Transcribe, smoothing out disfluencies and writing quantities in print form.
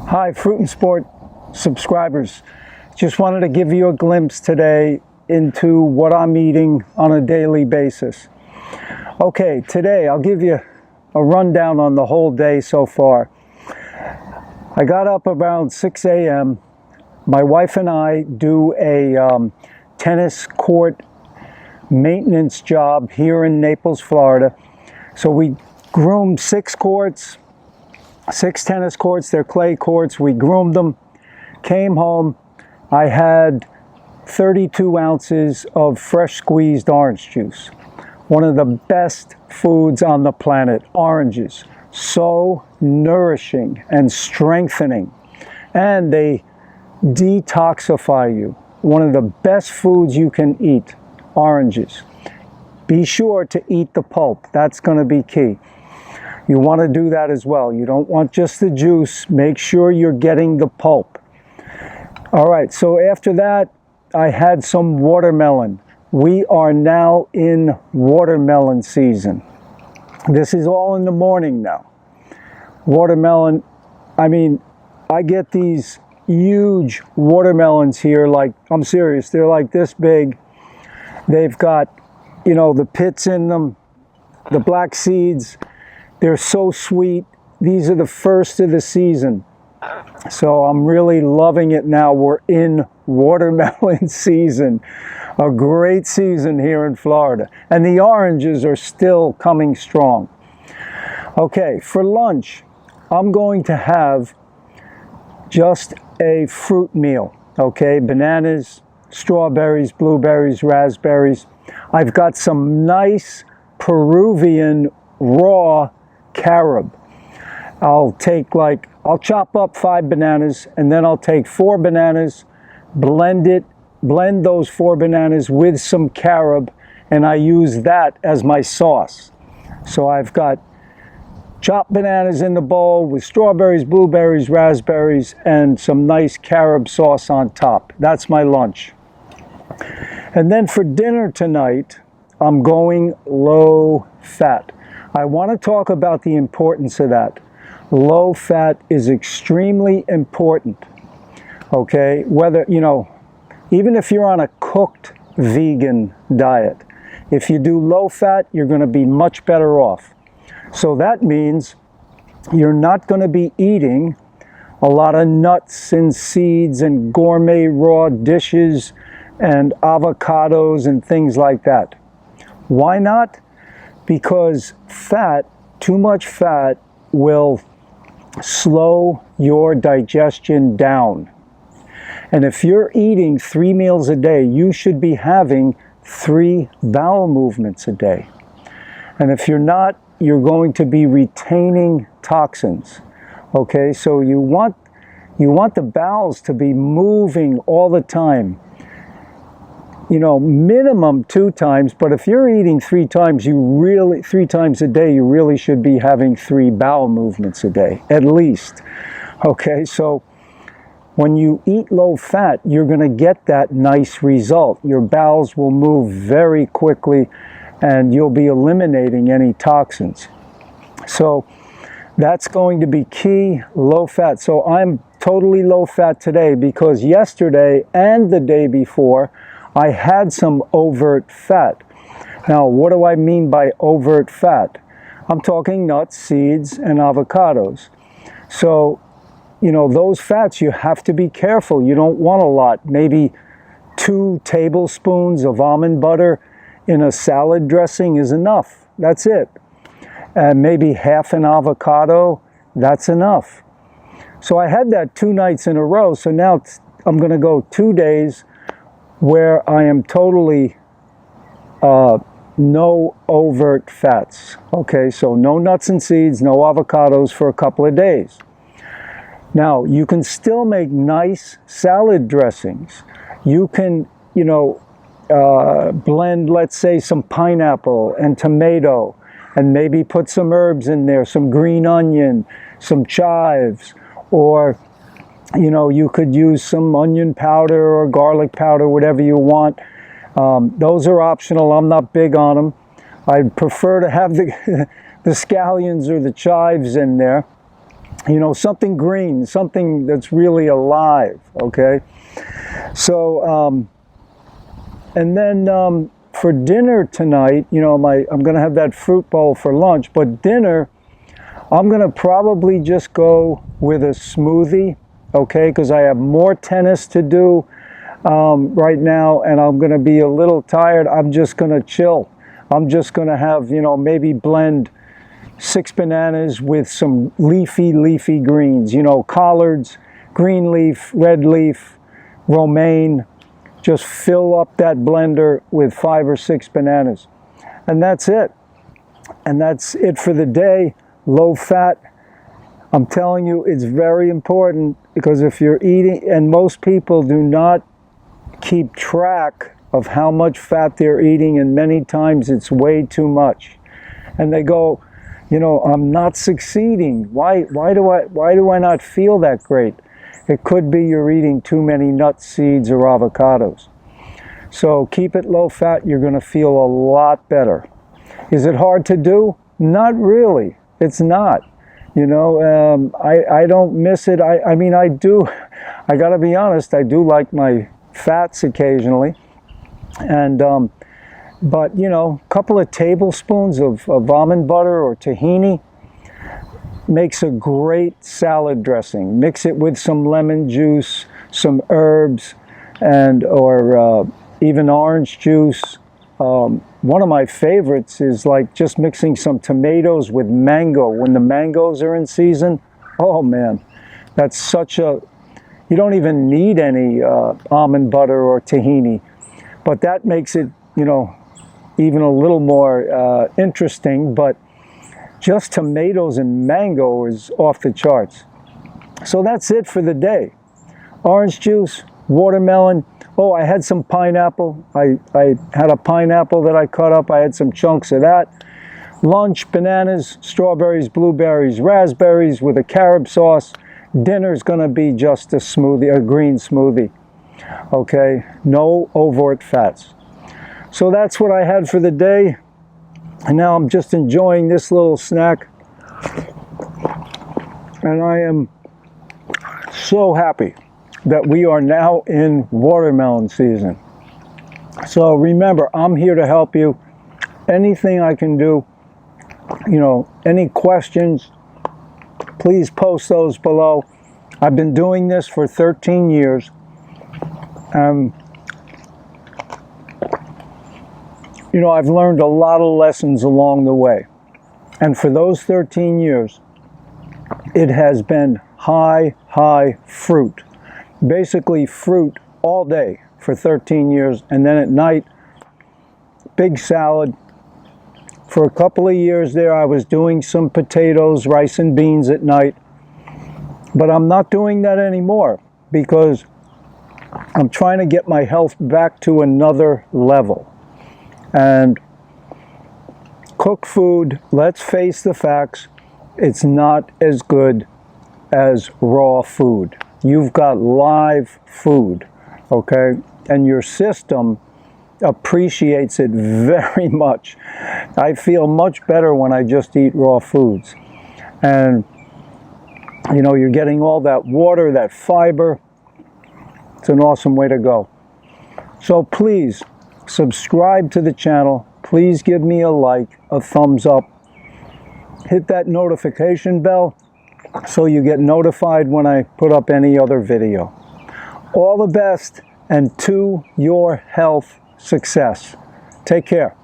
Hi, Fruit and Sport subscribers. Just wanted to give you a glimpse today into what I'm eating on a daily basis. Okay, today I'll give you a rundown on the whole day so far. I got up around 6 a.m. My wife and I do a tennis court maintenance job here in Naples, Florida. So we groomed 6 tennis courts. They're clay courts. We groomed them, came home. I had 32 ounces of fresh squeezed orange juice. One of the best foods on the planet, oranges. So nourishing and strengthening. And they detoxify you. One of the best foods you can eat, oranges. Be sure to eat the pulp. That's going to be key. You want to do that as well. You don't want just the juice. Make sure you're getting the pulp. All right, so after that, I had some watermelon. We are now in watermelon season. This is all in the morning now. Watermelon, I mean, I get these huge watermelons here, like, I'm serious, they're like this big. They've got, you know, the pits in them, the black seeds. They're so sweet. These are the first of the season. So I'm really loving it now. We're in watermelon season. A great season here in Florida. And the oranges are still coming strong. Okay, for lunch, I'm going to have just a fruit meal. Okay, bananas, strawberries, blueberries, raspberries. I've got some nice Peruvian raw carob. I'll chop up 5 bananas, and then I'll take 4 bananas, blend those 4 bananas with some carob, and I use that as my sauce. So I've got chopped bananas in the bowl with strawberries, blueberries, raspberries, and some nice carob sauce on top. That's my lunch. And then for dinner tonight, I'm going low fat. I want to talk about the importance of that. Low fat is extremely important. Okay, whether, you know, even if you're on a cooked vegan diet, if you do low fat, you're going to be much better off. So that means you're not going to be eating a lot of nuts and seeds and gourmet raw dishes and avocados and things like that. Why not? Because too much fat will slow your digestion down. And if you're eating 3 meals a day, you should be having 3 bowel movements a day. And if you're not, you're going to be retaining toxins. Okay, so you want the bowels to be moving all the time. You know, minimum 2 times, but if you're eating 3 times, 3 times a day, you really should be having 3 bowel movements a day, at least. Okay, so when you eat low fat, you're going to get that nice result. Your bowels will move very quickly, and you'll be eliminating any toxins. So that's going to be key, low fat. So I'm totally low fat today because yesterday and the day before, I had some overt fat. Now, what do I mean by overt fat? I'm talking nuts, seeds, and avocados. So, you know, those fats, you have to be careful. You don't want a lot. Maybe 2 tablespoons of almond butter in a salad dressing is enough. That's it. And maybe half an avocado, that's enough. So I had that 2 nights in a row. So now I'm going to go 2 days where I am totally no overt fats. Okay, so no nuts and seeds, no avocados for a couple of days. Now, you can still make nice salad dressings. You can, you know, blend, let's say, some pineapple and tomato, and maybe put some herbs in there, some green onion, some chives, or you know, you could use some onion powder or garlic powder, whatever you want. Those are optional. I'm not big on them. I'd prefer to have the scallions or the chives in there. You know, something green, something that's really alive, okay? So, and then for dinner tonight, you know, I'm going to have that fruit bowl for lunch, but dinner, I'm going to probably just go with a smoothie, okay? Because I have more tennis to do right now, and I'm going to be a little tired. I'm just going to chill. I'm just going to have, you know, maybe blend 6 bananas with some leafy greens, you know, collards, green leaf, red leaf, romaine. Just fill up that blender with 5 or 6 bananas. And that's it. And that's it for the day. Low fat. I'm telling you, it's very important, because if you're eating, and most people do not keep track of how much fat they're eating, and many times it's way too much. And they go, you know, I'm not succeeding. Why do I not feel that great? It could be you're eating too many nuts, seeds, or avocados. So keep it low fat. You're going to feel a lot better. Is it hard to do? Not really. It's not. You know, I don't miss it. I mean, I do. I got to be honest. I do like my fats occasionally. And but, you know, a couple of tablespoons of almond butter or tahini makes a great salad dressing. Mix it with some lemon juice, some herbs, and or even orange juice. One of my favorites is like just mixing some tomatoes with mango when the mangoes are in season. Oh man, that's such a, you don't even need any almond butter or tahini, but that makes it, you know, even a little more interesting. But just tomatoes and mango is off the charts. So that's it for the day. Orange juice, watermelon. Oh, I had some pineapple. I had a pineapple that I cut up. I had some chunks of that. Lunch, bananas, strawberries, blueberries, raspberries with a carob sauce. Dinner's gonna be just a smoothie, a green smoothie. Okay, no overt fats. So that's what I had for the day. And now I'm just enjoying this little snack. And I am so happy that we are now in watermelon season. So remember, I'm here to help you. Anything I can do, you know, any questions, please post those below. I've been doing this for 13 years. You know, I've learned a lot of lessons along the way. And for those 13 years, it has been high fruit. Basically fruit all day for 13 years. And then at night, big salad. For a couple of years there, I was doing some potatoes, rice and beans at night. But I'm not doing that anymore because I'm trying to get my health back to another level. And cook food, let's face the facts, it's not as good as raw food. You've got live food, okay? And your system appreciates it very much. I feel much better when I just eat raw foods. And, you know, you're getting all that water, that fiber. It's an awesome way to go. So please, subscribe to the channel. Please give me a like, a thumbs up. Hit that notification bell so you get notified when I put up any other video. All the best, and to your health success. Take care.